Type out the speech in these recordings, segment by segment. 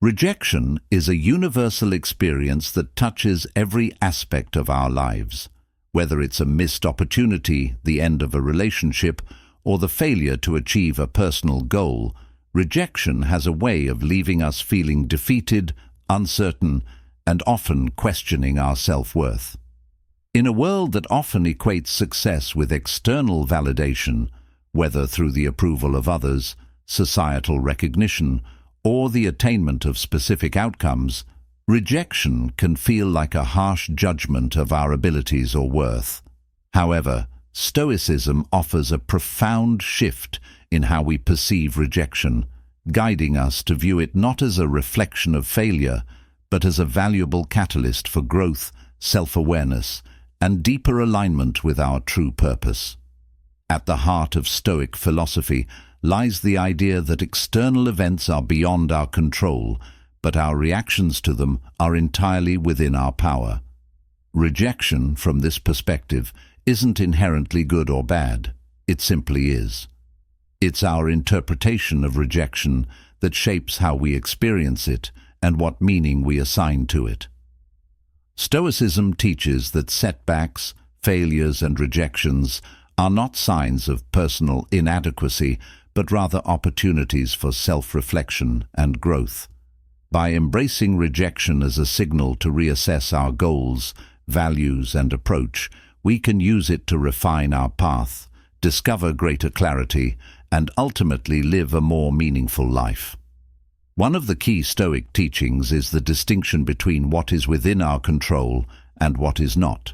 Rejection is a universal experience that touches every aspect of our lives, whether it's a missed opportunity, the end of a relationship, or the failure to achieve a personal goal. Rejection has a way of leaving us feeling defeated, uncertain, and often questioning our self-worth. In a world that often equates success with external validation, whether through the approval of others, societal recognition, or the attainment of specific outcomes, rejection can feel like a harsh judgment of our abilities or worth. However, Stoicism offers a profound shift in how we perceive rejection, guiding us to view it not as a reflection of failure, but as a valuable catalyst for growth, self-awareness, and deeper alignment with our true purpose. At the heart of Stoic philosophy lies the idea that external events are beyond our control, but our reactions to them are entirely within our power. Rejection, from this perspective, isn't inherently good or bad. It simply is. It's our interpretation of rejection that shapes how we experience it and what meaning we assign to it. Stoicism teaches that setbacks, failures, and rejections are not signs of personal inadequacy, but rather opportunities for self-reflection and growth. By embracing rejection as a signal to reassess our goals, values, and approach, we can use it to refine our path, discover greater clarity, and ultimately live a more meaningful life. One of the key Stoic teachings is the distinction between what is within our control and what is not.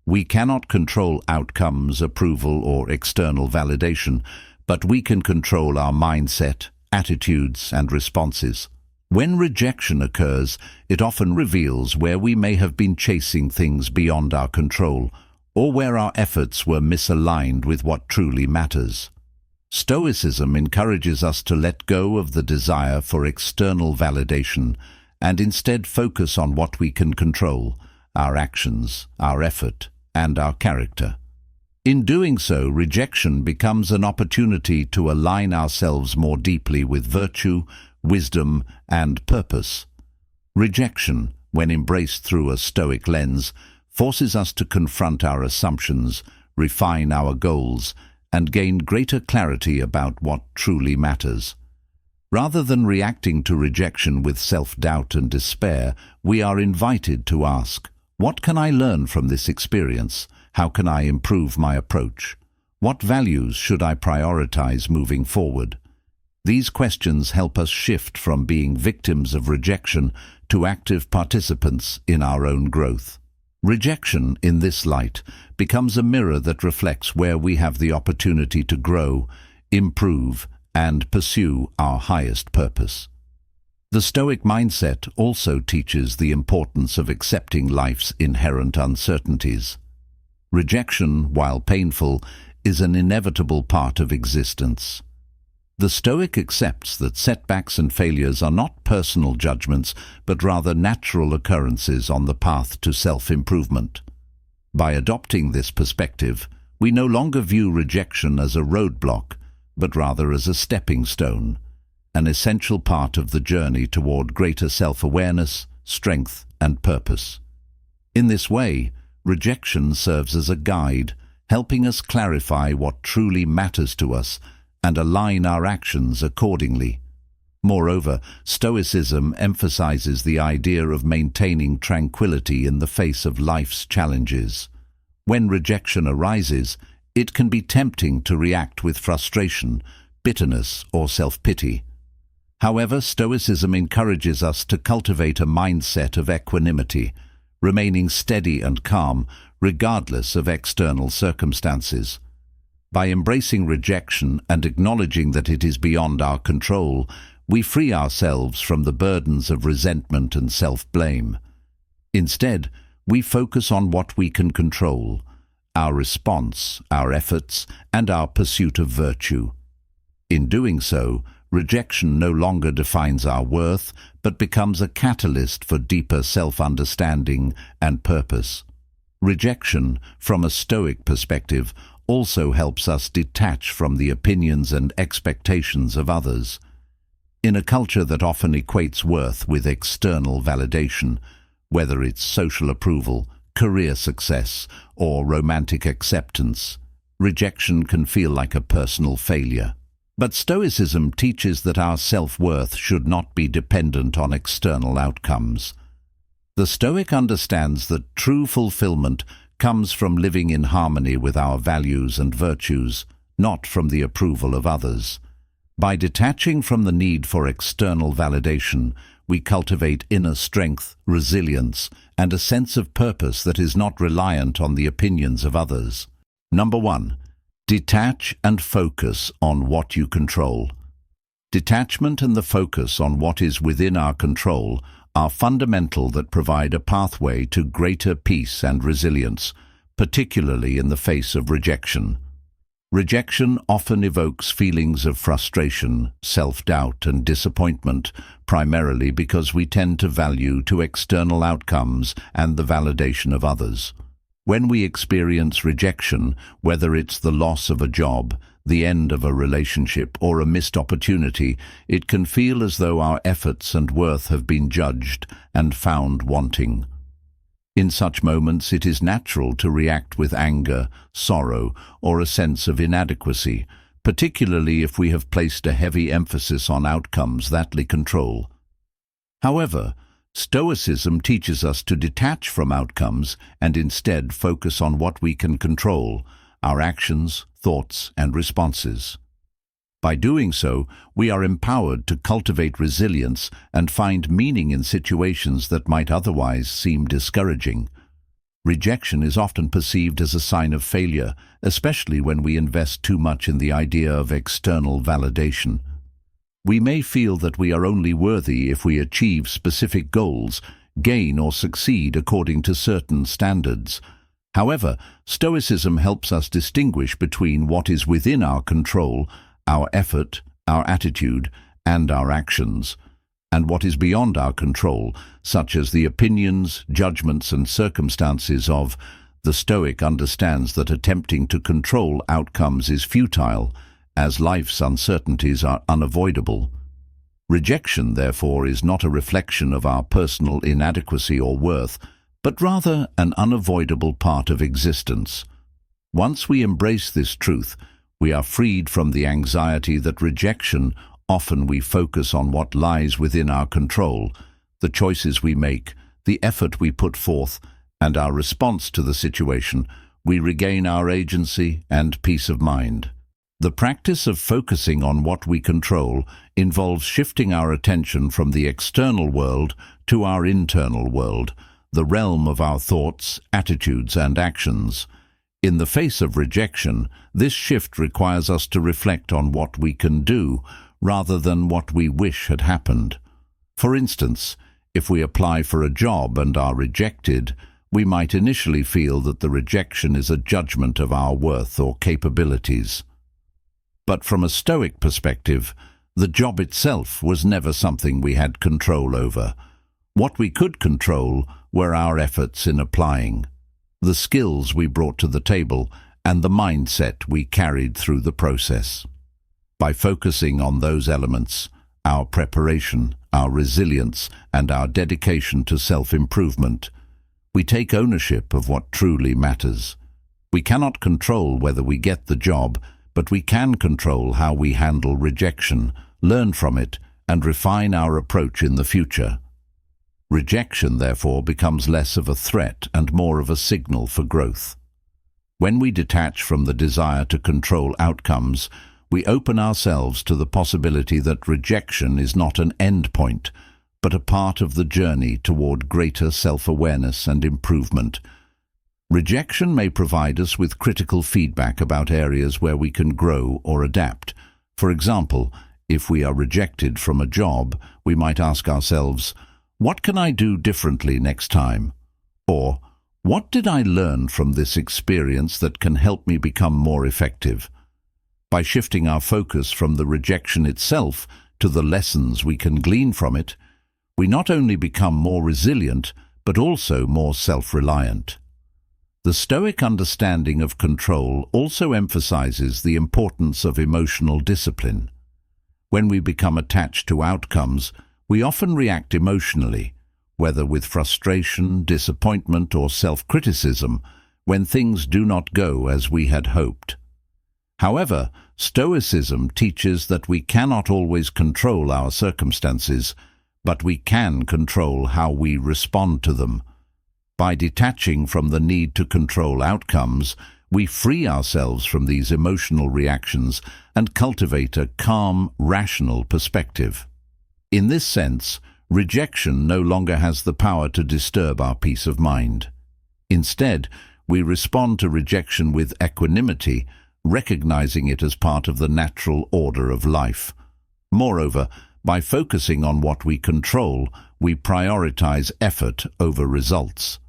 We cannot control outcomes, approval, or external validation, but we can control our mindset, attitudes, and responses. When rejection occurs, it often reveals where we may have been chasing things beyond our control, or where our efforts were misaligned with what truly matters. Stoicism encourages us to let go of the desire for external validation and instead focus on what we can control: our actions, our effort, and our character. In doing so, rejection becomes an opportunity to align ourselves more deeply with virtue, wisdom, and purpose. Rejection, when embraced through a Stoic lens, forces us to confront our assumptions, refine our goals, and gain greater clarity about what truly matters. Rather than reacting to rejection with self-doubt and despair, we are invited to ask, what can I learn from this experience? How can I improve my approach? What values should I prioritize moving forward? These questions help us shift from being victims of rejection to active participants in our own growth. Rejection, in this light, becomes a mirror that reflects where we have the opportunity to grow, improve, and pursue our highest purpose. The Stoic mindset also teaches the importance of accepting life's inherent uncertainties. Rejection, while painful, is an inevitable part of existence. The Stoic accepts that setbacks and failures are not personal judgments, but rather natural occurrences on the path to self-improvement. By adopting this perspective, we no longer view rejection as a roadblock, but rather as a stepping stone, an essential part of the journey toward greater self-awareness, strength, and purpose. In this way, rejection serves as a guide, helping us clarify what truly matters to us and align our actions accordingly. Moreover, Stoicism emphasizes the idea of maintaining tranquility in the face of life's challenges. When rejection arises, it can be tempting to react with frustration, bitterness, or self-pity. However, Stoicism encourages us to cultivate a mindset of equanimity, remaining steady and calm regardless of external circumstances. By embracing rejection and acknowledging that it is beyond our control, we free ourselves from the burdens of resentment and self-blame. Instead, we focus on what we can control: our response, our efforts, and our pursuit of virtue. In doing so, rejection no longer defines our worth, but becomes a catalyst for deeper self-understanding and purpose. Rejection, from a Stoic perspective, also helps us detach from the opinions and expectations of others. In a culture that often equates worth with external validation, whether it's social approval, career success, or romantic acceptance, rejection can feel like a personal failure. But Stoicism teaches that our self-worth should not be dependent on external outcomes. The Stoic understands that true fulfillment comes from living in harmony with our values and virtues, not from the approval of others. By detaching from the need for external validation, we cultivate inner strength, resilience, and a sense of purpose that is not reliant on the opinions of others. Number 1. Detach and focus on what you control. Detachment and the focus on what is within our control are fundamental that provide a pathway to greater peace and resilience, particularly in the face of rejection. Rejection often evokes feelings of frustration, self-doubt, and disappointment, primarily because we tend to value external outcomes and the validation of others. When we experience rejection, whether it's the loss of a job, the end of a relationship, or a missed opportunity, it can feel as though our efforts and worth have been judged and found wanting. In such moments, it is natural to react with anger, sorrow, or a sense of inadequacy, particularly if we have placed a heavy emphasis on outcomes that we control. However, Stoicism teaches us to detach from outcomes and instead focus on what we can control, our actions, thoughts, and responses. By doing so, we are empowered to cultivate resilience and find meaning in situations that might otherwise seem discouraging. Rejection is often perceived as a sign of failure, especially when we invest too much in the idea of external validation. We may feel that we are only worthy if we achieve specific goals, gain or succeed according to certain standards. However, Stoicism helps us distinguish between what is within our control, our effort, our attitude, and our actions, and what is beyond our control, such as the opinions, judgments, and circumstances of. The Stoic understands that attempting to control outcomes is futile, as life's uncertainties are unavoidable. Rejection, therefore, is not a reflection of our personal inadequacy or worth, but rather an unavoidable part of existence. Once we embrace this truth, we are freed from the anxiety that rejection. Often we focus on what lies within our control, the choices we make, the effort we put forth, and our response to the situation. We regain our agency and peace of mind. The practice of focusing on what we control involves shifting our attention from the external world to our internal world, the realm of our thoughts, attitudes, and actions. In the face of rejection, this shift requires us to reflect on what we can do, rather than what we wish had happened. For instance, if we apply for a job and are rejected, we might initially feel that the rejection is a judgment of our worth or capabilities. But from a Stoic perspective, the job itself was never something we had control over. What we could control were our efforts in applying, the skills we brought to the table, and the mindset we carried through the process. By focusing on those elements, our preparation, our resilience, and our dedication to self-improvement, we take ownership of what truly matters. We cannot control whether we get the job, but we can control how we handle rejection, learn from it, and refine our approach in the future. Rejection, therefore, becomes less of a threat and more of a signal for growth. When we detach from the desire to control outcomes, we open ourselves to the possibility that rejection is not an end point, but a part of the journey toward greater self-awareness and improvement. Rejection may provide us with critical feedback about areas where we can grow or adapt. For example, if we are rejected from a job, we might ask ourselves, "What can I do differently next time?" Or, "What did I learn from this experience that can help me become more effective?" By shifting our focus from the rejection itself to the lessons we can glean from it, we not only become more resilient, but also more self-reliant. The Stoic understanding of control also emphasizes the importance of emotional discipline. When we become attached to outcomes, we often react emotionally, whether with frustration, disappointment, or self-criticism, when things do not go as we had hoped. However, Stoicism teaches that we cannot always control our circumstances, but we can control how we respond to them. By detaching from the need to control outcomes, we free ourselves from these emotional reactions and cultivate a calm, rational perspective. In this sense, rejection no longer has the power to disturb our peace of mind. Instead, we respond to rejection with equanimity, recognizing it as part of the natural order of life. Moreover, by focusing on what we control, we prioritize effort over results.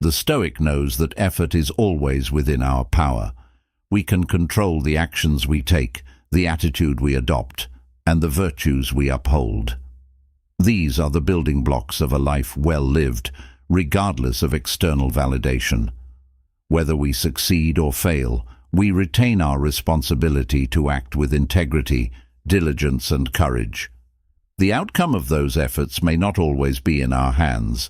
The Stoic knows that effort is always within our power. We can control the actions we take, the attitude we adopt, and the virtues we uphold. These are the building blocks of a life well lived, regardless of external validation. Whether we succeed or fail, we retain our responsibility to act with integrity, diligence, and courage. The outcome of those efforts may not always be in our hands,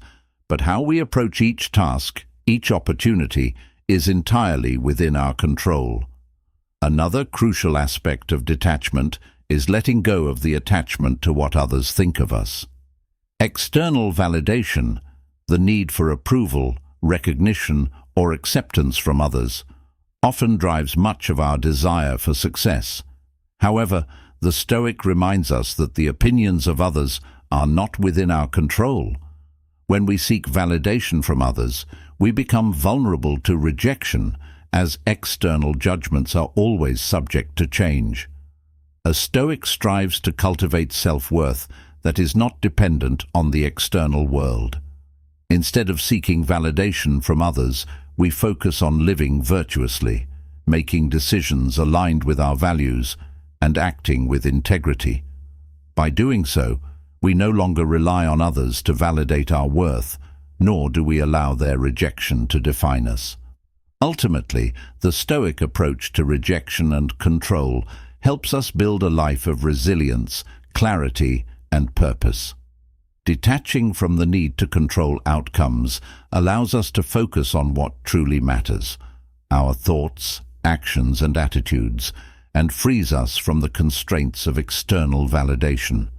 but how we approach each task, each opportunity, is entirely within our control. Another crucial aspect of detachment is letting go of the attachment to what others think of us. External validation, the need for approval, recognition, or acceptance from others, often drives much of our desire for success. However, the Stoic reminds us that the opinions of others are not within our control. When we seek validation from others, we become vulnerable to rejection, as external judgments are always subject to change. A Stoic strives to cultivate self-worth that is not dependent on the external world. Instead of seeking validation from others, we focus on living virtuously, making decisions aligned with our values, and acting with integrity. By doing so, we no longer rely on others to validate our worth, nor do we allow their rejection to define us. Ultimately, the Stoic approach to rejection and control helps us build a life of resilience, clarity, and purpose. Detaching from the need to control outcomes allows us to focus on what truly matters, our thoughts, actions, and attitudes, and frees us from the constraints of external validation.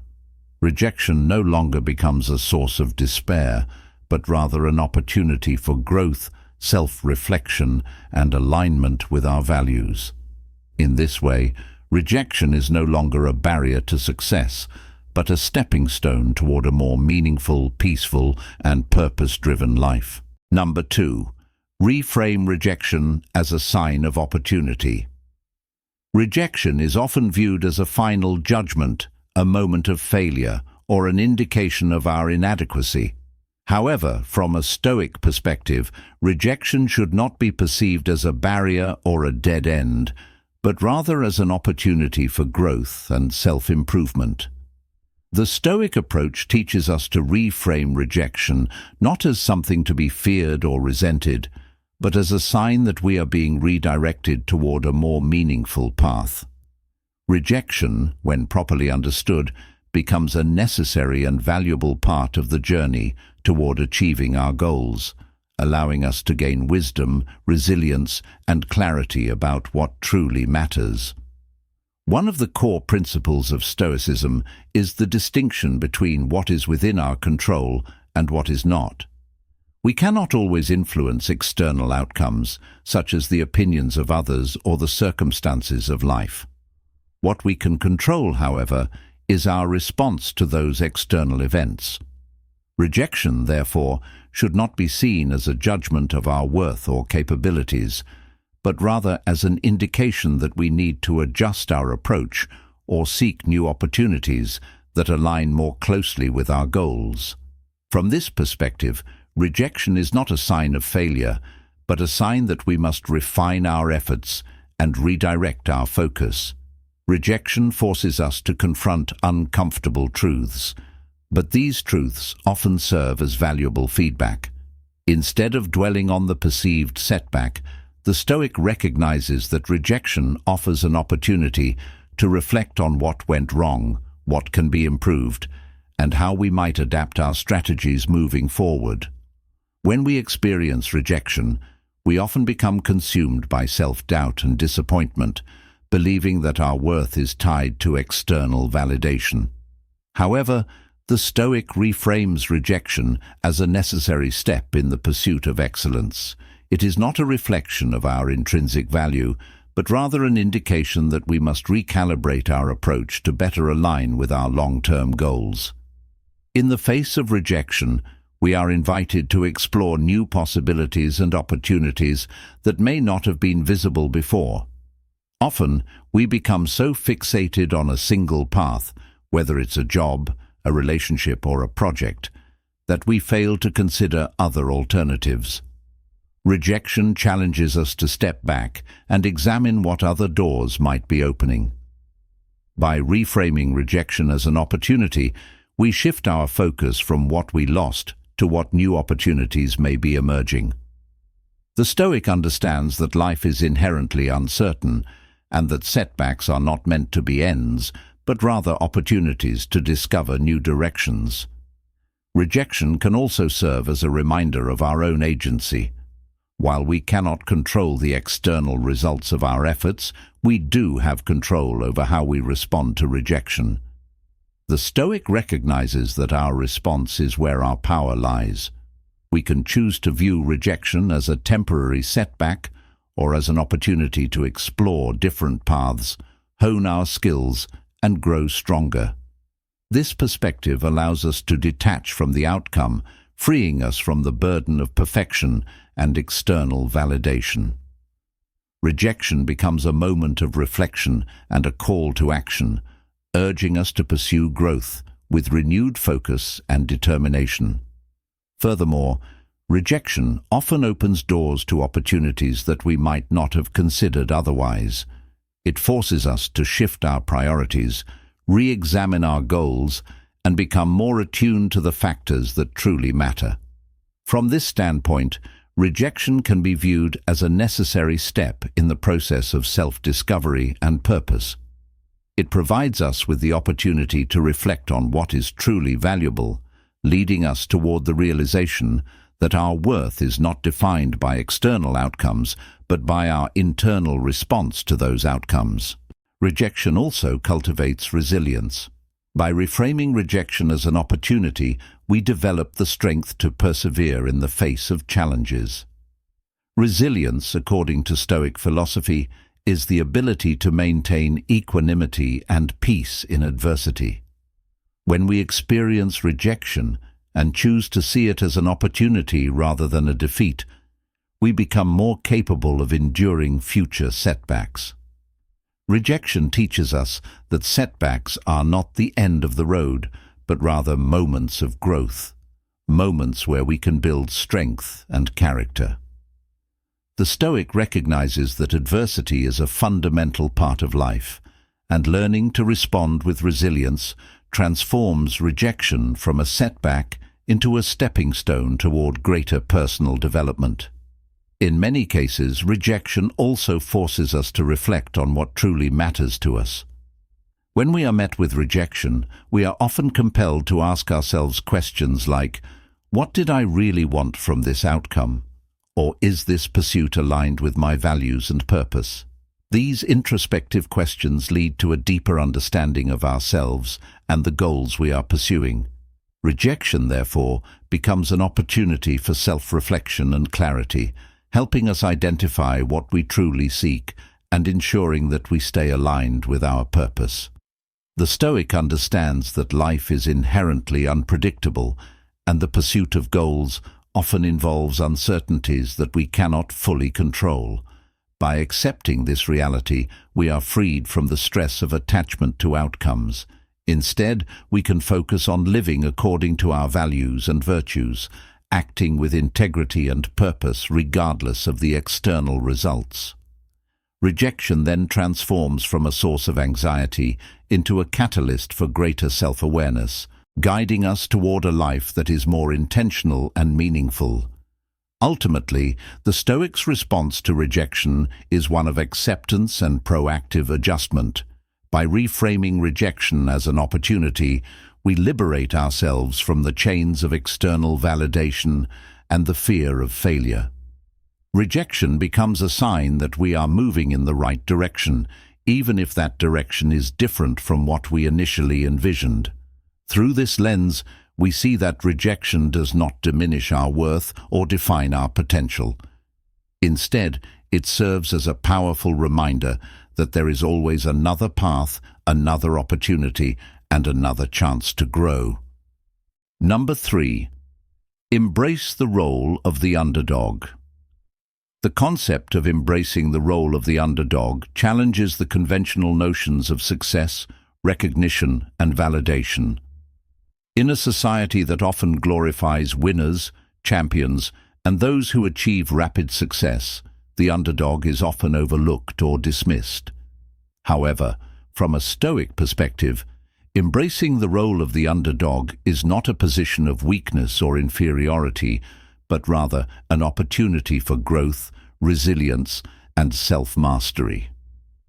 Rejection no longer becomes a source of despair, but rather an opportunity for growth, self-reflection, and alignment with our values. In this way, rejection is no longer a barrier to success, but a stepping stone toward a more meaningful, peaceful, and purpose-driven life. Number 2. Reframe rejection as a sign of opportunity. Rejection is often viewed as a final judgment, a moment of failure, or an indication of our inadequacy. However, from a Stoic perspective, rejection should not be perceived as a barrier or a dead end, but rather as an opportunity for growth and self-improvement. The Stoic approach teaches us to reframe rejection not as something to be feared or resented, but as a sign that we are being redirected toward a more meaningful path. Rejection, when properly understood, becomes a necessary and valuable part of the journey toward achieving our goals, allowing us to gain wisdom, resilience, and clarity about what truly matters. One of the core principles of Stoicism is the distinction between what is within our control and what is not. We cannot always influence external outcomes, such as the opinions of others or the circumstances of life. What we can control, however, is our response to those external events. Rejection, therefore, should not be seen as a judgment of our worth or capabilities, but rather as an indication that we need to adjust our approach or seek new opportunities that align more closely with our goals. From this perspective, rejection is not a sign of failure, but a sign that we must refine our efforts and redirect our focus. Rejection forces us to confront uncomfortable truths, but these truths often serve as valuable feedback. Instead of dwelling on the perceived setback, the Stoic recognizes that rejection offers an opportunity to reflect on what went wrong, what can be improved, and how we might adapt our strategies moving forward. When we experience rejection, we often become consumed by self-doubt and disappointment, believing that our worth is tied to external validation. However, the Stoic reframes rejection as a necessary step in the pursuit of excellence. It is not a reflection of our intrinsic value, but rather an indication that we must recalibrate our approach to better align with our long-term goals. In the face of rejection, we are invited to explore new possibilities and opportunities that may not have been visible before. Often, we become so fixated on a single path, whether it's a job, a relationship, or a project, that we fail to consider other alternatives. Rejection challenges us to step back and examine what other doors might be opening. By reframing rejection as an opportunity, we shift our focus from what we lost to what new opportunities may be emerging. The Stoic understands that life is inherently uncertain and that setbacks are not meant to be ends, but rather opportunities to discover new directions. Rejection can also serve as a reminder of our own agency. While we cannot control the external results of our efforts, we do have control over how we respond to rejection. The Stoic recognizes that our response is where our power lies. We can choose to view rejection as a temporary setback or as an opportunity to explore different paths, hone our skills, and grow stronger. This perspective allows us to detach from the outcome, freeing us from the burden of perfection and external validation. Rejection becomes a moment of reflection and a call to action, urging us to pursue growth with renewed focus and determination. Furthermore, rejection often opens doors to opportunities that we might not have considered otherwise. It forces us to shift our priorities, re-examine our goals, and become more attuned to the factors that truly matter. From this standpoint, rejection can be viewed as a necessary step in the process of self-discovery and purpose. It provides us with the opportunity to reflect on what is truly valuable, leading us toward the realization that our worth is not defined by external outcomes, but by our internal response to those outcomes. Rejection also cultivates resilience. By reframing rejection as an opportunity, we develop the strength to persevere in the face of challenges. Resilience, according to Stoic philosophy, is the ability to maintain equanimity and peace in adversity. When we experience rejection and choose to see it as an opportunity rather than a defeat, we become more capable of enduring future setbacks. Rejection teaches us that setbacks are not the end of the road, but rather moments of growth, moments where we can build strength and character. The Stoic recognizes that adversity is a fundamental part of life, and learning to respond with resilience transforms rejection from a setback into a stepping stone toward greater personal development. In many cases, rejection also forces us to reflect on what truly matters to us. When we are met with rejection, we are often compelled to ask ourselves questions like, what did I really want from this outcome? Or is this pursuit aligned with my values and purpose? These introspective questions lead to a deeper understanding of ourselves and the goals we are pursuing. Rejection, therefore, becomes an opportunity for self-reflection and clarity, helping us identify what we truly seek and ensuring that we stay aligned with our purpose. The Stoic understands that life is inherently unpredictable, and the pursuit of goals often involves uncertainties that we cannot fully control. By accepting this reality, we are freed from the stress of attachment to outcomes. Instead, we can focus on living according to our values and virtues, acting with integrity and purpose regardless of the external results. Rejection then transforms from a source of anxiety into a catalyst for greater self-awareness, guiding us toward a life that is more intentional and meaningful. Ultimately, the Stoics' response to rejection is one of acceptance and proactive adjustment. By reframing rejection as an opportunity, we liberate ourselves from the chains of external validation and the fear of failure. Rejection becomes a sign that we are moving in the right direction, even if that direction is different from what we initially envisioned. Through this lens, we see that rejection does not diminish our worth or define our potential. Instead, it serves as a powerful reminder that there is always another path, another opportunity, and another chance to grow. Number 3. Embrace the role of the underdog. The concept of embracing the role of the underdog challenges the conventional notions of success, recognition, and validation. In a society that often glorifies winners, champions, and those who achieve rapid success, the underdog is often overlooked or dismissed. However, from a Stoic perspective, embracing the role of the underdog is not a position of weakness or inferiority, but rather an opportunity for growth, resilience, and self-mastery.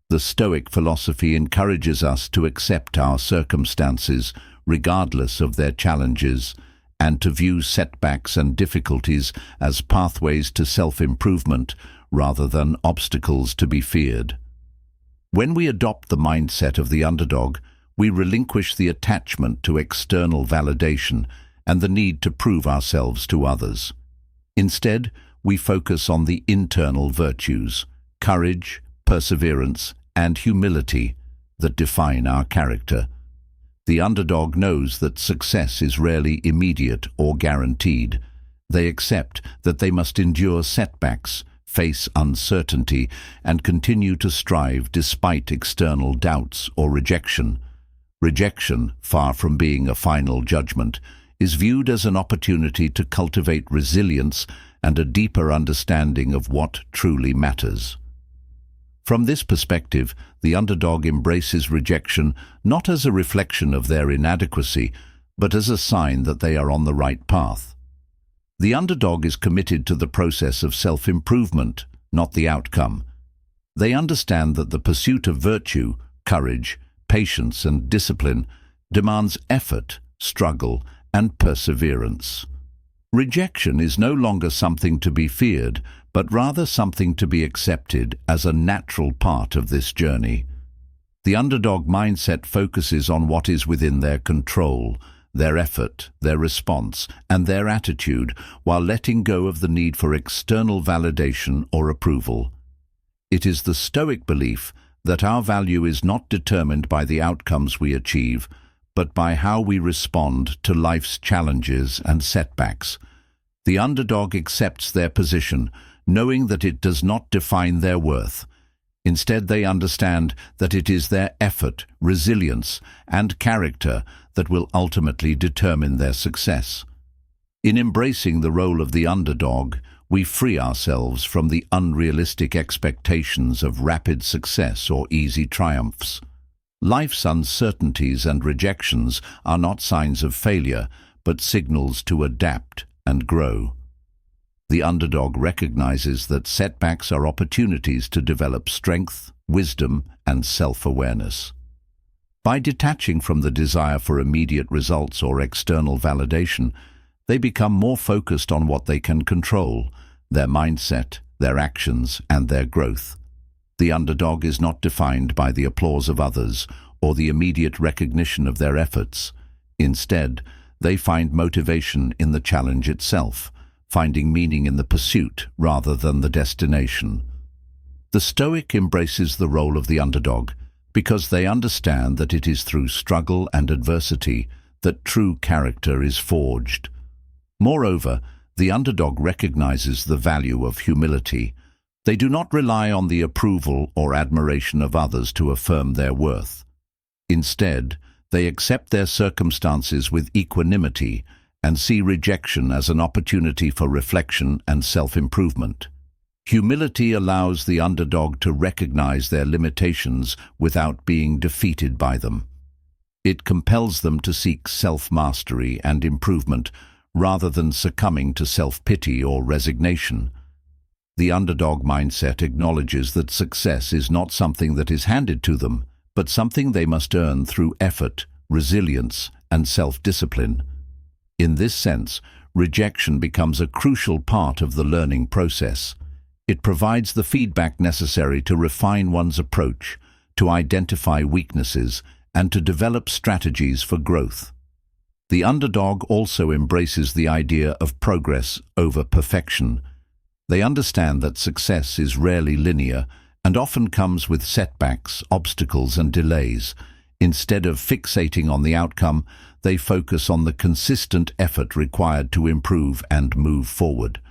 The Stoic philosophy encourages us to accept our circumstances, regardless of their challenges, and to view setbacks and difficulties as pathways to self-improvement rather than obstacles to be feared. When we adopt the mindset of the underdog, we relinquish the attachment to external validation and the need to prove ourselves to others. Instead, we focus on the internal virtues, courage, perseverance, and humility that define our character. The underdog knows that success is rarely immediate or guaranteed. They accept that they must endure setbacks, face uncertainty, and continue to strive despite external doubts or rejection. Rejection, far from being a final judgment, is viewed as an opportunity to cultivate resilience and a deeper understanding of what truly matters. From this perspective, the underdog embraces rejection not as a reflection of their inadequacy, but as a sign that they are on the right path. The underdog is committed to the process of self-improvement, not the outcome. They understand that the pursuit of virtue, courage, patience, and discipline demands effort, struggle, and perseverance. Rejection is no longer something to be feared, but rather something to be accepted as a natural part of this journey. The underdog mindset focuses on what is within their control, their effort, their response, and their attitude, while letting go of the need for external validation or approval. It is the Stoic belief that our value is not determined by the outcomes we achieve, but by how we respond to life's challenges and setbacks. The underdog accepts their position, knowing that it does not define their worth. Instead, they understand that it is their effort, resilience, and character that will ultimately determine their success. In embracing the role of the underdog, we free ourselves from the unrealistic expectations of rapid success or easy triumphs. Life's uncertainties and rejections are not signs of failure, but signals to adapt and grow. The underdog recognizes that setbacks are opportunities to develop strength, wisdom, and self-awareness. By detaching from the desire for immediate results or external validation, they become more focused on what they can control: their mindset, their actions, and their growth. The underdog is not defined by the applause of others or the immediate recognition of their efforts. Instead, they find motivation in the challenge itself, finding meaning in the pursuit rather than the destination. The Stoic embraces the role of the underdog because they understand that it is through struggle and adversity that true character is forged. Moreover, the underdog recognizes the value of humility. They do not rely on the approval or admiration of others to affirm their worth. Instead, they accept their circumstances with equanimity and see rejection as an opportunity for reflection and self-improvement. Humility allows the underdog to recognize their limitations without being defeated by them. It compels them to seek self-mastery and improvement rather than succumbing to self-pity or resignation. The underdog mindset acknowledges that success is not something that is handed to them, but something they must earn through effort, resilience, and self-discipline. In this sense, rejection becomes a crucial part of the learning process. It provides the feedback necessary to refine one's approach, to identify weaknesses, and to develop strategies for growth. The underdog also embraces the idea of progress over perfection. They understand that success is rarely linear and often comes with setbacks, obstacles, and delays. Instead of fixating on the outcome, they focus on the consistent effort required to improve and move forward.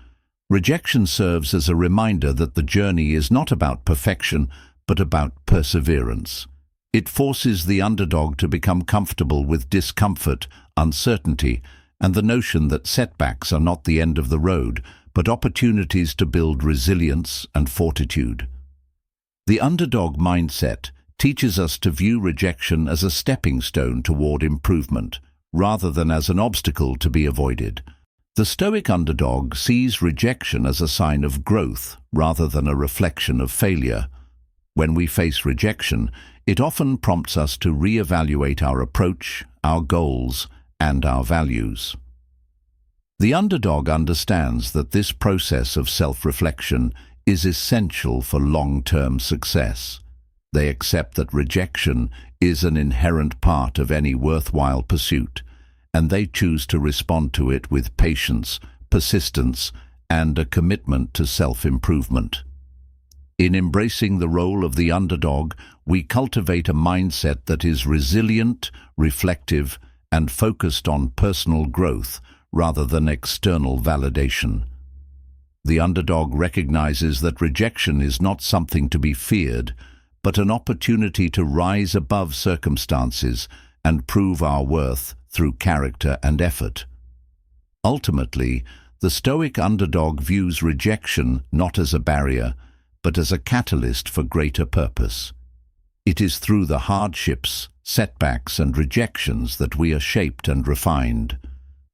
Rejection serves as a reminder that the journey is not about perfection, but about perseverance. It forces the underdog to become comfortable with discomfort, uncertainty, and the notion that setbacks are not the end of the road, but opportunities to build resilience and fortitude. The underdog mindset teaches us to view rejection as a stepping stone toward improvement, rather than as an obstacle to be avoided. The Stoic underdog sees rejection as a sign of growth rather than a reflection of failure. When we face rejection, it often prompts us to reevaluate our approach, our goals, and our values. The underdog understands that this process of self-reflection is essential for long-term success. They accept that rejection is an inherent part of any worthwhile pursuit, and they choose to respond to it with patience, persistence, and a commitment to self-improvement. In embracing the role of the underdog, we cultivate a mindset that is resilient, reflective, and focused on personal growth rather than external validation. The underdog recognizes that rejection is not something to be feared, but an opportunity to rise above circumstances and prove our worth through character and effort. Ultimately, the Stoic underdog views rejection not as a barrier, but as a catalyst for greater purpose. It is through the hardships, setbacks, and rejections that we are shaped and refined.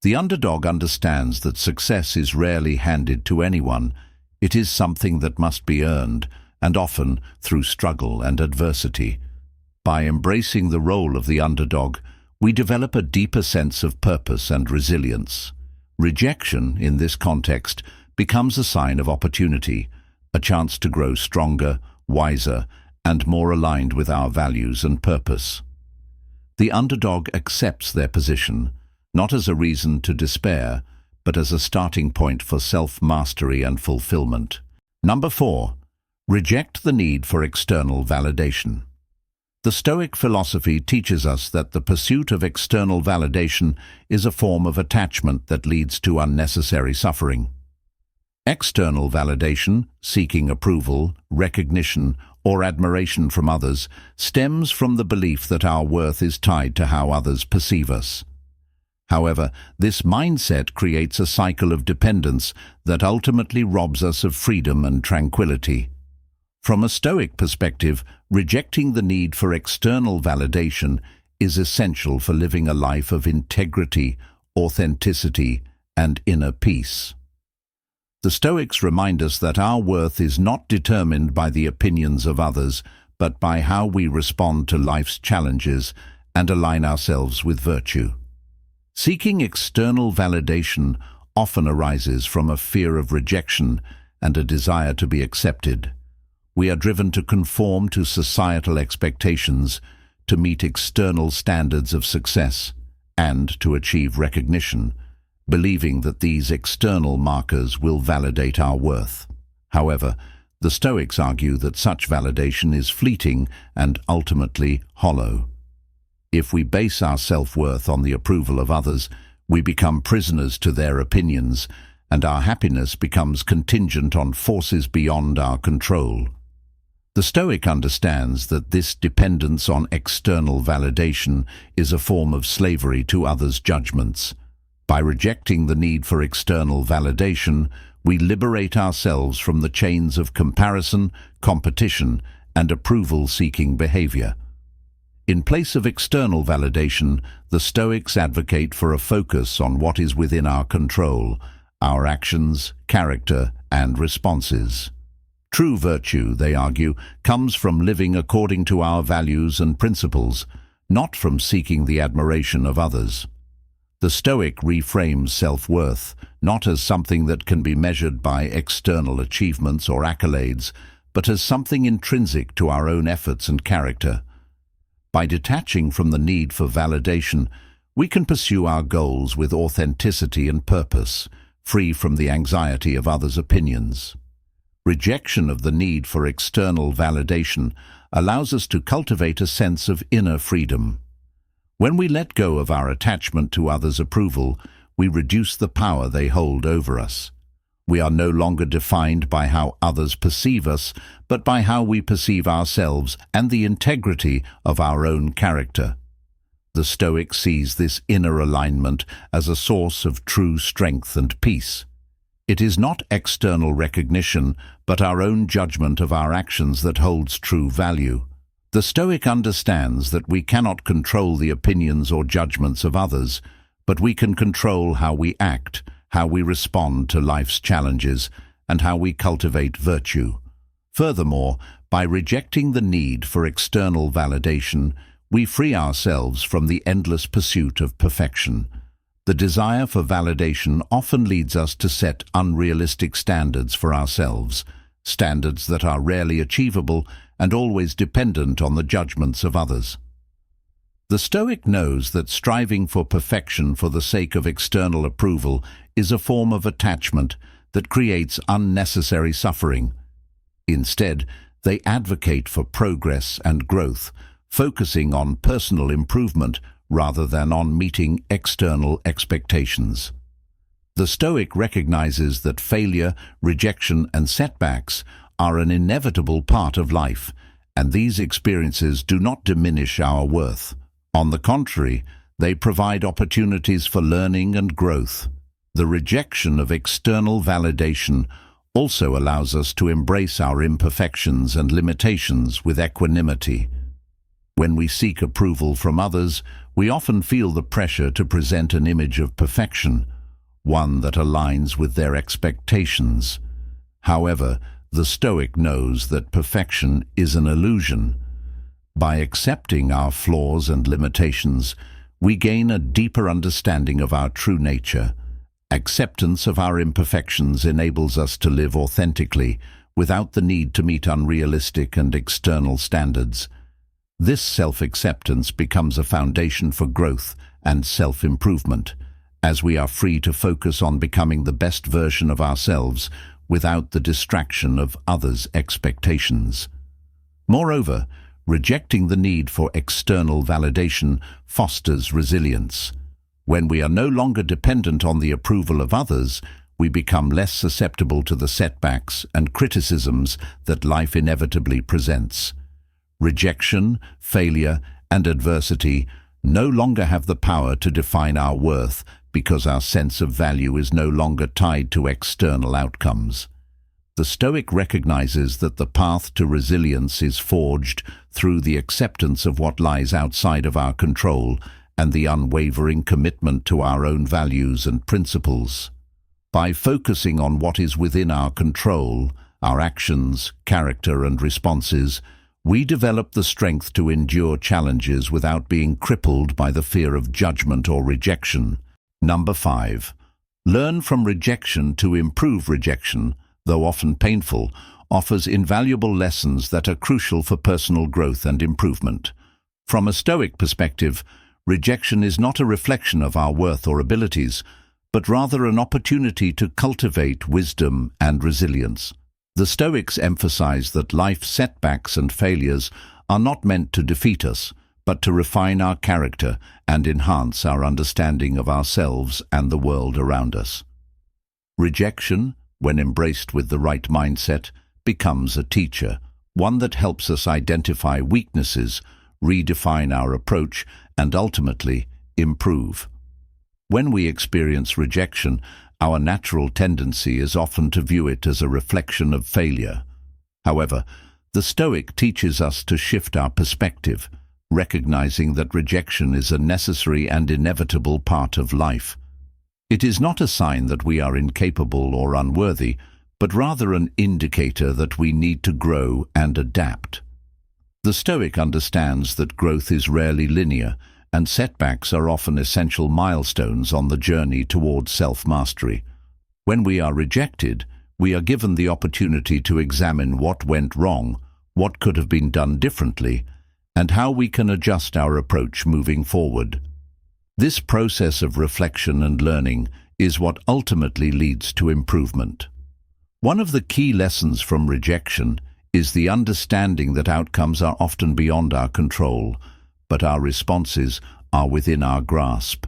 The underdog understands that success is rarely handed to anyone. It is something that must be earned, and often through struggle and adversity. By embracing the role of the underdog, we develop a deeper sense of purpose and resilience. Rejection, in this context, becomes a sign of opportunity, a chance to grow stronger, wiser, and more aligned with our values and purpose. The underdog accepts their position, not as a reason to despair, but as a starting point for self-mastery and fulfillment. Number 4. Reject the need for external validation. The Stoic philosophy teaches us that the pursuit of external validation is a form of attachment that leads to unnecessary suffering. External validation, seeking approval, recognition, or admiration from others, stems from the belief that our worth is tied to how others perceive us. However, this mindset creates a cycle of dependence that ultimately robs us of freedom and tranquility. From a Stoic perspective, rejecting the need for external validation is essential for living a life of integrity, authenticity, and inner peace. The Stoics remind us that our worth is not determined by the opinions of others, but by how we respond to life's challenges and align ourselves with virtue. Seeking external validation often arises from a fear of rejection and a desire to be accepted. We are driven to conform to societal expectations, to meet external standards of success, and to achieve recognition, believing that these external markers will validate our worth. However, the Stoics argue that such validation is fleeting and ultimately hollow. If we base our self-worth on the approval of others, we become prisoners to their opinions, and our happiness becomes contingent on forces beyond our control. The Stoic understands that this dependence on external validation is a form of slavery to others' judgments. By rejecting the need for external validation, we liberate ourselves from the chains of comparison, competition, and approval-seeking behavior. In place of external validation, the Stoics advocate for a focus on what is within our control, our actions, character, and responses. True virtue, they argue, comes from living according to our values and principles, not from seeking the admiration of others. The Stoic reframes self-worth, not as something that can be measured by external achievements or accolades, but as something intrinsic to our own efforts and character. By detaching from the need for validation, we can pursue our goals with authenticity and purpose, free from the anxiety of others' opinions. Rejection of the need for external validation allows us to cultivate a sense of inner freedom. When we let go of our attachment to others' approval, we reduce the power they hold over us. We are no longer defined by how others perceive us, but by how we perceive ourselves and the integrity of our own character. The Stoic sees this inner alignment as a source of true strength and peace. It is not external recognition, but our own judgment of our actions that holds true value. The Stoic understands that we cannot control the opinions or judgments of others, but we can control how we act, how we respond to life's challenges, and how we cultivate virtue. Furthermore, by rejecting the need for external validation, we free ourselves from the endless pursuit of perfection. The desire for validation often leads us to set unrealistic standards for ourselves, standards that are rarely achievable and always dependent on the judgments of others. The Stoic knows that striving for perfection for the sake of external approval is a form of attachment that creates unnecessary suffering. Instead, they advocate for progress and growth, focusing on personal improvement rather than on meeting external expectations. The Stoic recognizes that failure, rejection, and setbacks are an inevitable part of life, and these experiences do not diminish our worth. On the contrary, they provide opportunities for learning and growth. The rejection of external validation also allows us to embrace our imperfections and limitations with equanimity. When we seek approval from others, we often feel the pressure to present an image of perfection, one that aligns with their expectations. However, the Stoic knows that perfection is an illusion. By accepting our flaws and limitations, we gain a deeper understanding of our true nature. Acceptance of our imperfections enables us to live authentically, without the need to meet unrealistic and external standards. This self-acceptance becomes a foundation for growth and self-improvement, as we are free to focus on becoming the best version of ourselves without the distraction of others' expectations. Moreover, rejecting the need for external validation fosters resilience. When we are no longer dependent on the approval of others, we become less susceptible to the setbacks and criticisms that life inevitably presents. Rejection, failure, and adversity no longer have the power to define our worth because our sense of value is no longer tied to external outcomes. The Stoic recognizes that the path to resilience is forged through the acceptance of what lies outside of our control and the unwavering commitment to our own values and principles. By focusing on what is within our control, our actions, character, and responses, we develop the strength to endure challenges without being crippled by the fear of judgment or rejection. Number 5. Learn from rejection to improve. Rejection, though often painful, offers invaluable lessons that are crucial for personal growth and improvement. From a Stoic perspective, rejection is not a reflection of our worth or abilities, but rather an opportunity to cultivate wisdom and resilience. The Stoics emphasize that life setbacks and failures are not meant to defeat us, but to refine our character and enhance our understanding of ourselves and the world around us. Rejection, when embraced with the right mindset, becomes a teacher, one that helps us identify weaknesses, redefine our approach, and ultimately improve. When we experience rejection, our natural tendency is often to view it as a reflection of failure. However, the Stoic teaches us to shift our perspective, recognizing that rejection is a necessary and inevitable part of life. It is not a sign that we are incapable or unworthy, but rather an indicator that we need to grow and adapt. The Stoic understands that growth is rarely linear, and setbacks are often essential milestones on the journey towards self-mastery. When we are rejected, we are given the opportunity to examine what went wrong, what could have been done differently, and how we can adjust our approach moving forward. This process of reflection and learning is what ultimately leads to improvement. One of the key lessons from rejection is the understanding that outcomes are often beyond our control, but our responses are within our grasp.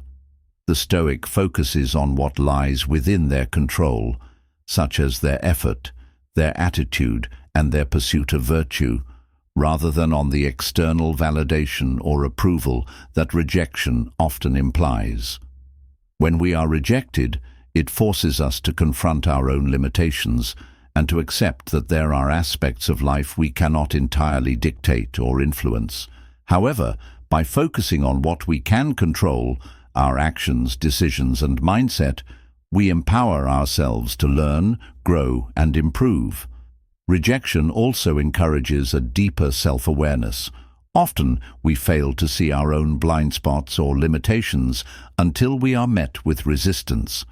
The Stoic focuses on what lies within their control, such as their effort, their attitude, and their pursuit of virtue, rather than on the external validation or approval that rejection often implies. When we are rejected, it forces us to confront our own limitations and to accept that there are aspects of life we cannot entirely dictate or influence. However, by focusing on what we can control, our actions, decisions, and mindset, we empower ourselves to learn, grow, and improve. Rejection also encourages a deeper self-awareness. Often, we fail to see our own blind spots or limitations until we are met with resistance.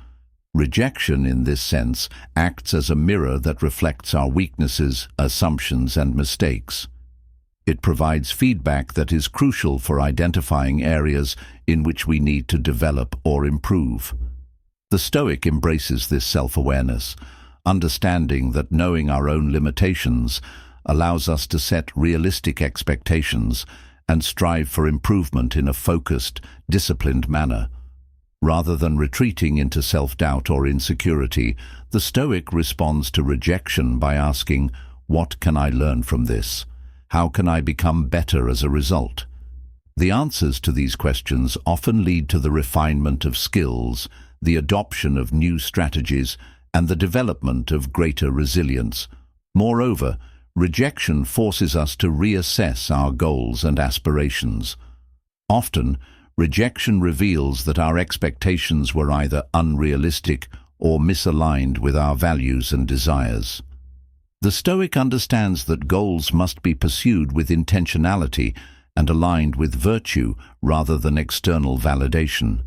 Rejection, in this sense, acts as a mirror that reflects our weaknesses, assumptions, and mistakes. It provides feedback that is crucial for identifying areas in which we need to develop or improve. The Stoic embraces this self-awareness, understanding that knowing our own limitations allows us to set realistic expectations and strive for improvement in a focused, disciplined manner. Rather than retreating into self-doubt or insecurity, the Stoic responds to rejection by asking, "What can I learn from this? How can I become better as a result?" The answers to these questions often lead to the refinement of skills, the adoption of new strategies, and the development of greater resilience. Moreover, rejection forces us to reassess our goals and aspirations. Often, rejection reveals that our expectations were either unrealistic or misaligned with our values and desires. The Stoic understands that goals must be pursued with intentionality and aligned with virtue rather than external validation.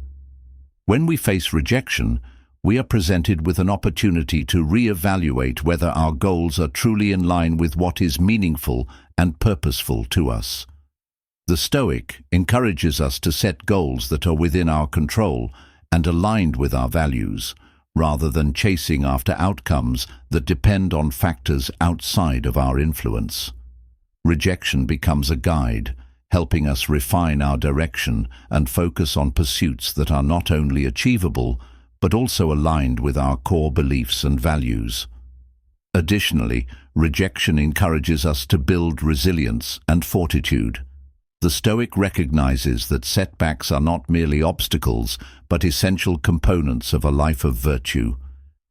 When we face rejection, we are presented with an opportunity to re-evaluate whether our goals are truly in line with what is meaningful and purposeful to us. The Stoic encourages us to set goals that are within our control and aligned with our values, rather than chasing after outcomes that depend on factors outside of our influence. Rejection becomes a guide, helping us refine our direction and focus on pursuits that are not only achievable, but also aligned with our core beliefs and values. Additionally, rejection encourages us to build resilience and fortitude. The Stoic recognizes that setbacks are not merely obstacles, but essential components of a life of virtue.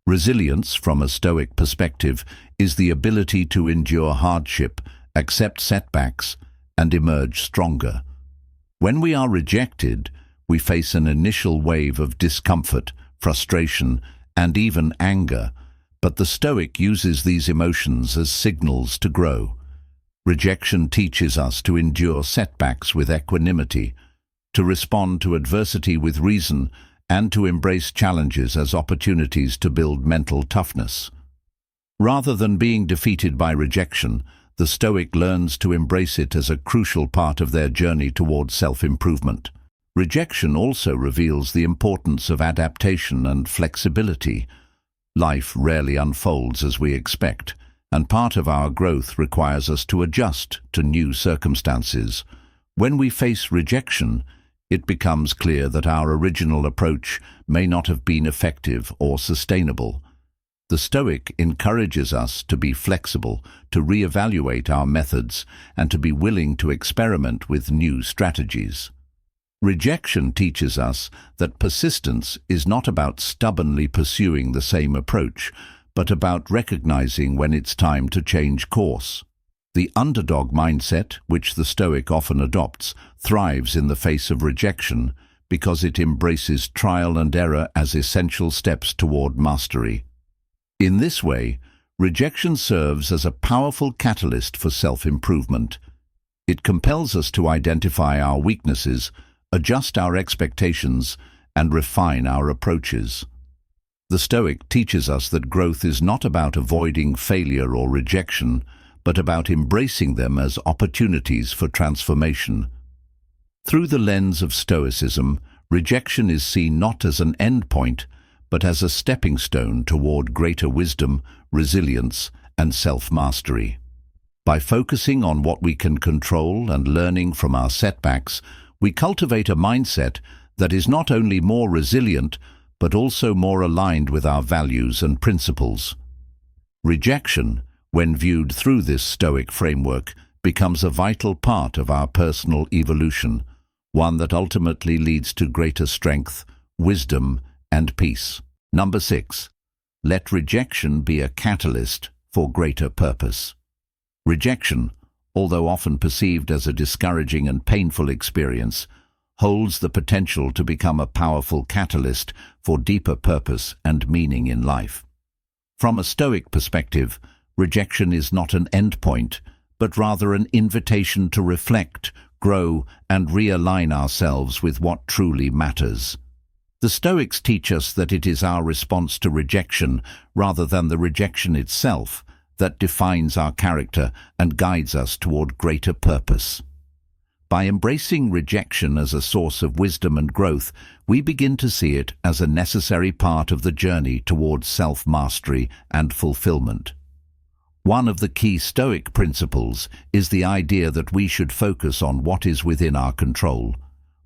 Resilience, from a Stoic perspective, is the ability to endure hardship, accept setbacks, and emerge stronger. When we are rejected, we face an initial wave of discomfort, frustration, and even anger, but the Stoic uses these emotions as signals to grow. Rejection teaches us to endure setbacks with equanimity, to respond to adversity with reason, and to embrace challenges as opportunities to build mental toughness. Rather than being defeated by rejection, the Stoic learns to embrace it as a crucial part of their journey towards self-improvement. Rejection also reveals the importance of adaptation and flexibility. Life rarely unfolds as we expect, and part of our growth requires us to adjust to new circumstances. When we face rejection, it becomes clear that our original approach may not have been effective or sustainable. The Stoic encourages us to be flexible, to reevaluate our methods, and to be willing to experiment with new strategies. Rejection teaches us that persistence is not about stubbornly pursuing the same approach, but about recognizing when it's time to change course. The underdog mindset, which the Stoic often adopts, thrives in the face of rejection because it embraces trial and error as essential steps toward mastery. In this way, Rejection serves as a powerful catalyst for self-improvement. It compels us to identify our weaknesses, adjust our expectations, and refine our approaches. The Stoic teaches us that growth is not about avoiding failure or rejection, but about embracing them as opportunities for transformation. Through the lens of Stoicism, rejection is seen not as an endpoint, but as a stepping stone toward greater wisdom, resilience, and self-mastery. By focusing on what we can control and learning from our setbacks, we cultivate a mindset that is not only more resilient, but also more aligned with our values and principles. Rejection, when viewed through this Stoic framework, becomes a vital part of our personal evolution, one that ultimately leads to greater strength, wisdom, and peace. Number 6. Let rejection be a catalyst for greater purpose. Rejection, although often perceived as a discouraging and painful experience, holds the potential to become a powerful catalyst for deeper purpose and meaning in life. From a Stoic perspective, rejection is not an endpoint, but rather an invitation to reflect, grow, and realign ourselves with what truly matters. The Stoics teach us that it is our response to rejection, rather than the rejection itself, that defines our character and guides us toward greater purpose. By embracing rejection as a source of wisdom and growth, we begin to see it as a necessary part of the journey towards self-mastery and fulfillment. One of the key Stoic principles is the idea that we should focus on what is within our control.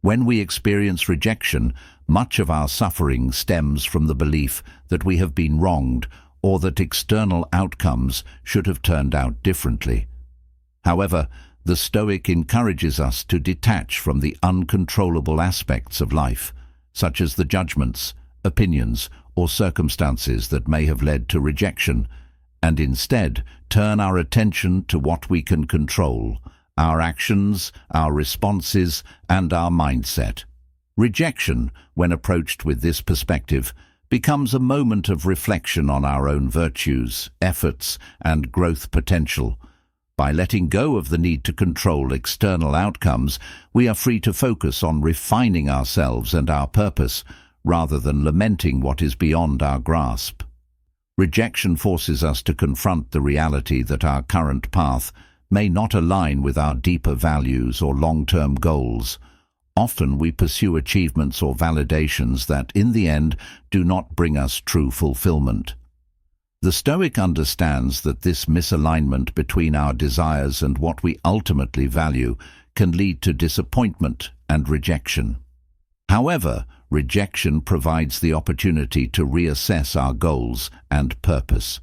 When we experience rejection, much of our suffering stems from the belief that we have been wronged or that external outcomes should have turned out differently. However, the Stoic encourages us to detach from the uncontrollable aspects of life, such as the judgments, opinions, or circumstances that may have led to rejection, and instead turn our attention to what we can control: our actions, our responses, and our mindset. Rejection, when approached with this perspective, becomes a moment of reflection on our own virtues, efforts, and growth potential. By letting go of the need to control external outcomes, we are free to focus on refining ourselves and our purpose, rather than lamenting what is beyond our grasp. Rejection forces us to confront the reality that our current path may not align with our deeper values or long-term goals. Often we pursue achievements or validations that, in the end, do not bring us true fulfillment. The Stoic understands that this misalignment between our desires and what we ultimately value can lead to disappointment and rejection. However, rejection provides the opportunity to reassess our goals and purpose.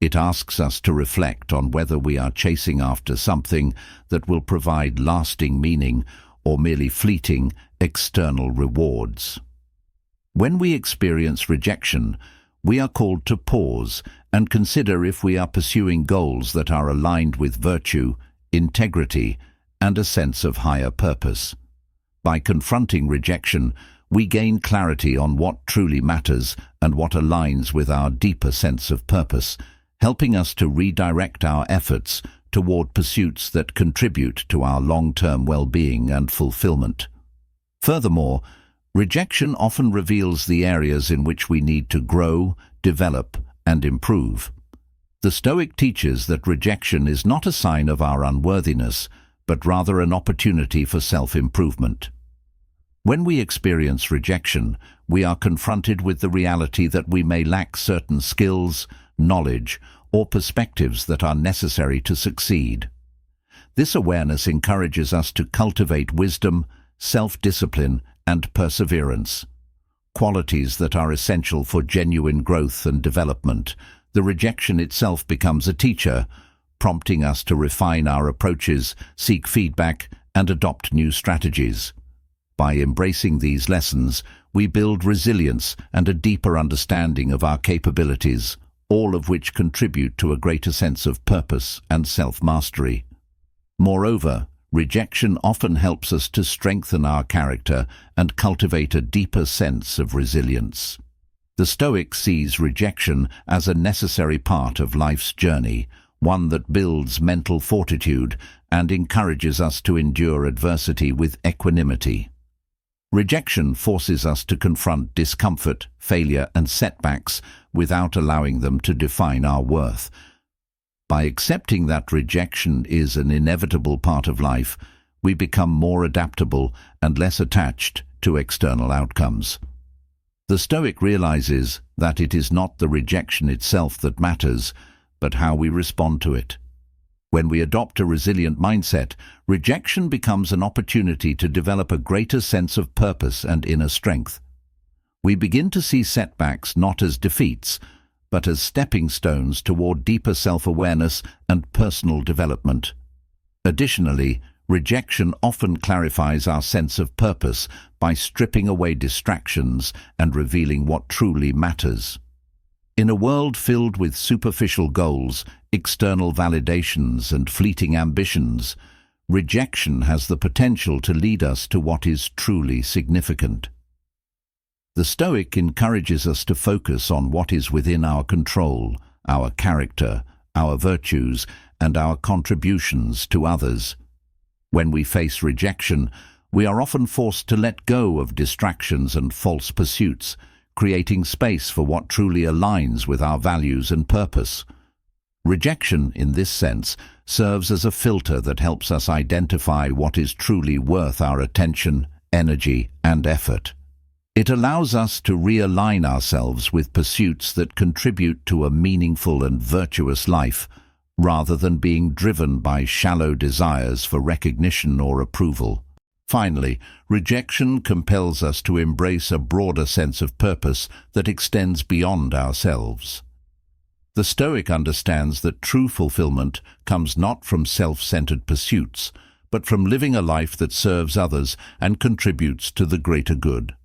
It asks us to reflect on whether we are chasing after something that will provide lasting meaning or merely fleeting external rewards. When we experience rejection, we are called to pause and consider if we are pursuing goals that are aligned with virtue, integrity, and a sense of higher purpose. By confronting rejection, we gain clarity on what truly matters and what aligns with our deeper sense of purpose, helping us to redirect our efforts toward pursuits that contribute to our long-term well-being and fulfillment. Furthermore, rejection often reveals the areas in which we need to grow, develop, and improve. The Stoic teaches that rejection is not a sign of our unworthiness, but rather an opportunity for self-improvement. When we experience rejection, we are confronted with the reality that we may lack certain skills, knowledge, or perspectives that are necessary to succeed. This awareness encourages us to cultivate wisdom, self-discipline, and perseverance, qualities that are essential for genuine growth and development. The rejection itself becomes a teacher, prompting us to refine our approaches, seek feedback, and adopt new strategies. By embracing these lessons, we build resilience and a deeper understanding of our capabilities, all of which contribute to a greater sense of purpose and self-mastery. Moreover, rejection often helps us to strengthen our character and cultivate a deeper sense of resilience. The Stoic sees rejection as a necessary part of life's journey, one that builds mental fortitude and encourages us to endure adversity with equanimity. Rejection forces us to confront discomfort, failure, and setbacks without allowing them to define our worth. By accepting that rejection is an inevitable part of life, we become more adaptable and less attached to external outcomes. The Stoic realizes that it is not the rejection itself that matters, but how we respond to it. When we adopt a resilient mindset, rejection becomes an opportunity to develop a greater sense of purpose and inner strength. We begin to see setbacks not as defeats, but as stepping stones toward deeper self-awareness and personal development. Additionally, rejection often clarifies our sense of purpose by stripping away distractions and revealing what truly matters. In a world filled with superficial goals, external validations, and fleeting ambitions, rejection has the potential to lead us to what is truly significant. The Stoic encourages us to focus on what is within our control, our character, our virtues, and our contributions to others. When we face rejection, we are often forced to let go of distractions and false pursuits, creating space for what truly aligns with our values and purpose. Rejection, in this sense, serves as a filter that helps us identify what is truly worth our attention, energy, and effort. It allows us to realign ourselves with pursuits that contribute to a meaningful and virtuous life, rather than being driven by shallow desires for recognition or approval. Finally, rejection compels us to embrace a broader sense of purpose that extends beyond ourselves. The Stoic understands that true fulfillment comes not from self-centered pursuits, but from living a life that serves others and contributes to the greater good.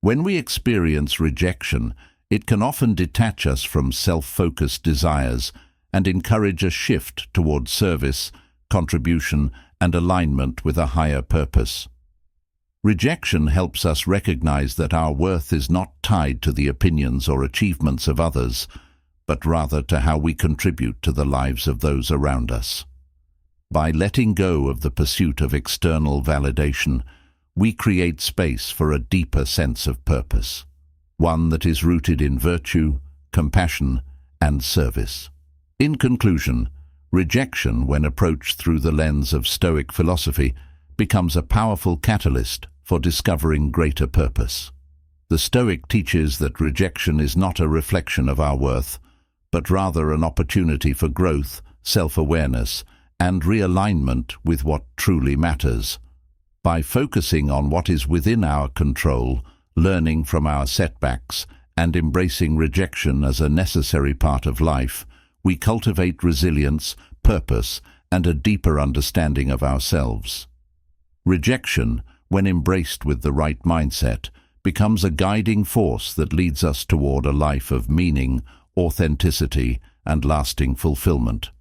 When we experience rejection, it can often detach us from self-focused desires and encourage a shift toward service, contribution, and alignment with a higher purpose. Rejection helps us recognize that our worth is not tied to the opinions or achievements of others, but rather to how we contribute to the lives of those around us. By letting go of the pursuit of external validation, we create space for a deeper sense of purpose, one that is rooted in virtue, compassion, and service. In conclusion, rejection, when approached through the lens of Stoic philosophy, becomes a powerful catalyst for discovering greater purpose. The Stoic teaches that rejection is not a reflection of our worth, but rather an opportunity for growth, self-awareness, and realignment with what truly matters. By focusing on what is within our control, learning from our setbacks, and embracing rejection as a necessary part of life, we cultivate resilience, purpose, and a deeper understanding of ourselves. Rejection, when embraced with the right mindset, becomes a guiding force that leads us toward a life of meaning, authenticity, and lasting fulfillment.